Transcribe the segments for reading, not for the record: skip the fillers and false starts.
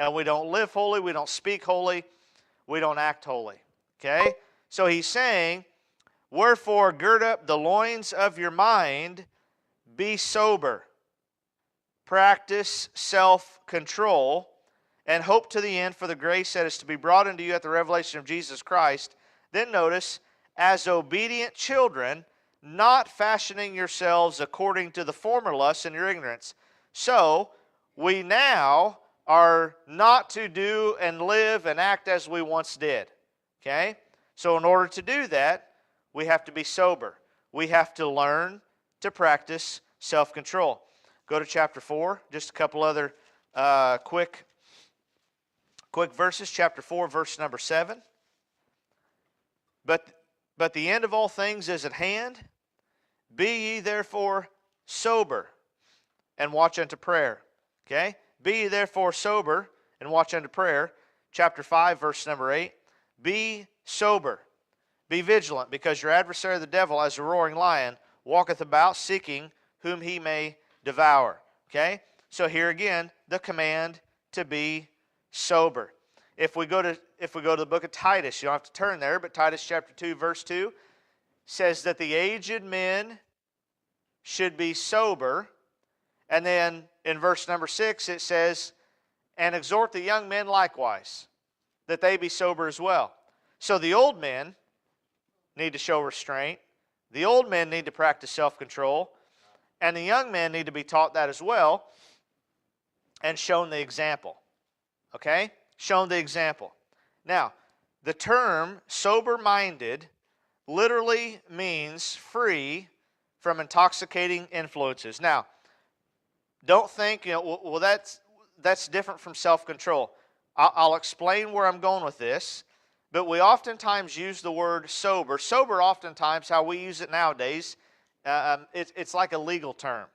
And we don't live holy, we don't speak holy, we don't act holy. Okay? So he's saying, wherefore gird up the loins of your mind, be sober, practice self-control, and hope to the end for the grace that is to be brought into you at the revelation of Jesus Christ. Then notice, as obedient children, not fashioning yourselves according to the former lusts in your ignorance. So, we now are not to do and live and act as we once did. Okay? So in order to do that, we have to be sober. We have to learn to practice self-control. Go to chapter 4, just a couple other quick verses. Chapter 4, verse number 7. But the end of all things is at hand. Be ye therefore sober, and watch unto prayer. Okay? Be ye therefore sober, and watch unto prayer. Chapter 5, verse number 8. Be sober. Be vigilant, because your adversary the devil, as a roaring lion, walketh about, seeking whom he may devour. Okay? So here again, the command to be sober. If we go to the book of Titus, you don't have to turn there, but Titus chapter 2, verse 2 says that the aged men should be sober. And then in verse number 6 it says, and exhort the young men likewise, that they be sober as well. So the old men need to show restraint. The old men need to practice self-control. And the young men need to be taught that as well and shown the example. Okay? Shown the example. Now, the term sober-minded literally means free from intoxicating influences. Now, don't think, well, that's different from self-control. I'll explain where I'm going with this, but we oftentimes use the word sober. Sober, oftentimes, how we use it nowadays, it's like a legal term,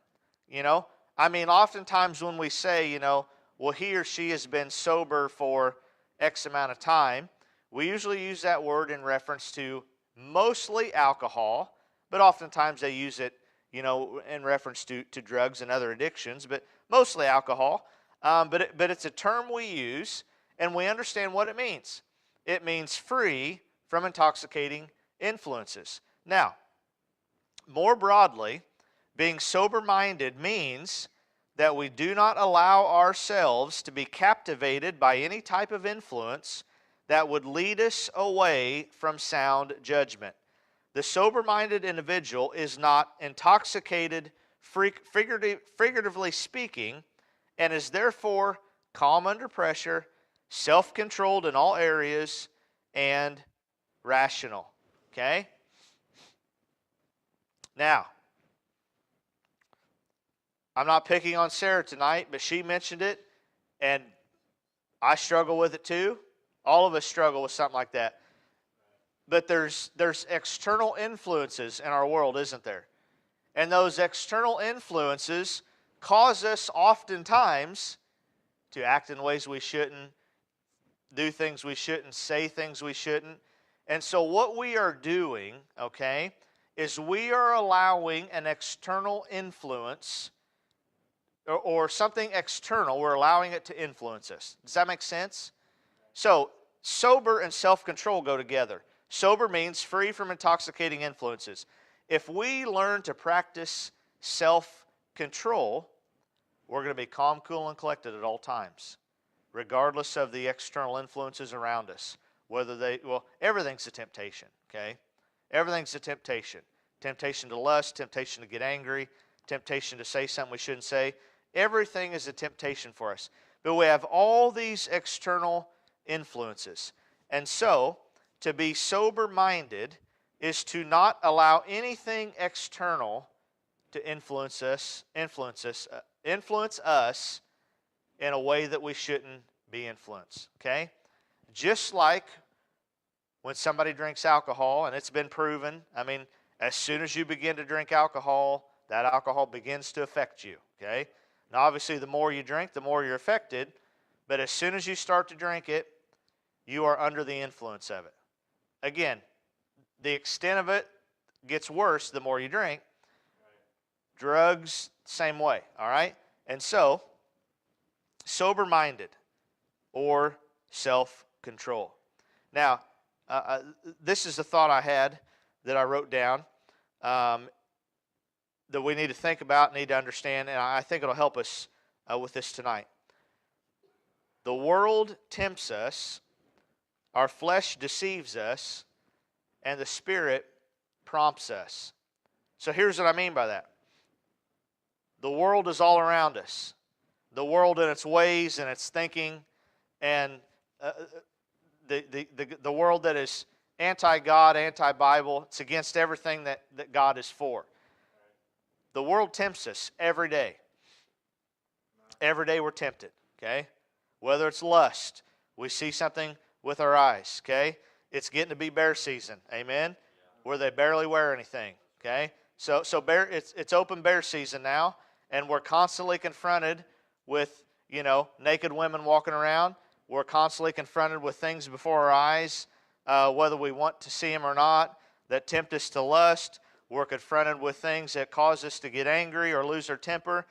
I mean, oftentimes when we say, well, he or she has been sober for X amount of time, we usually use that word in reference to mostly alcohol, but oftentimes they use it, in reference to drugs and other addictions, but mostly alcohol. But it's a term we use, and we understand what it means. It means free from intoxicating influences. Now, more broadly, being sober-minded means that we do not allow ourselves to be captivated by any type of influence that would lead us away from sound judgment. The sober-minded individual is not intoxicated, figuratively speaking, and is therefore calm under pressure, self-controlled in all areas, and rational. Okay? Now, I'm not picking on Sarah tonight, but she mentioned it, and I struggle with it too. All of us struggle with something like that. But there's external influences in our world, isn't there? And those external influences cause us oftentimes to act in ways we shouldn't, do things we shouldn't, say things we shouldn't. And so what we are doing, okay, is we are allowing an external influence or something external, we're allowing it to influence us. Does that make sense? So, sober and self-control go together. Sober means free from intoxicating influences. If we learn to practice self-control, we're going to be calm, cool, and collected at all times, regardless of the external influences around us. Everything's a temptation, okay? Everything's a temptation. Temptation to lust, temptation to get angry, temptation to say something we shouldn't say. Everything is a temptation for us. But we have all these external influences. And so, to be sober-minded is to not allow anything external to influence us in a way that we shouldn't be influenced. Okay? Just like when somebody drinks alcohol, and it's been proven, as soon as you begin to drink alcohol, that alcohol begins to affect you. Okay? Now, obviously, the more you drink, the more you're affected. But as soon as you start to drink it, you are under the influence of it. Again, the extent of it gets worse the more you drink. Drugs, same way, all right? And so, sober-minded. or self-control. Now, this is a thought I had that I wrote down that we need to think about, need to understand, and I think it'll help us with this tonight. The world tempts us, our flesh deceives us, and the Spirit prompts us. So here's what I mean by that. The world is all around us. The world in its ways and its thinking, and the world that is anti-God, anti-Bible. It's against everything that God is for. The world tempts us every day. Every day we're tempted, okay? Whether it's lust, we see something with our eyes, okay? It's getting to be bear season, amen? Where they barely wear anything, okay? So it's open bear season now, and we're constantly confronted with, naked women walking around. We're constantly confronted with things before our eyes, whether we want to see them or not, that tempt us to lust. We're confronted with things that cause us to get angry or lose our temper.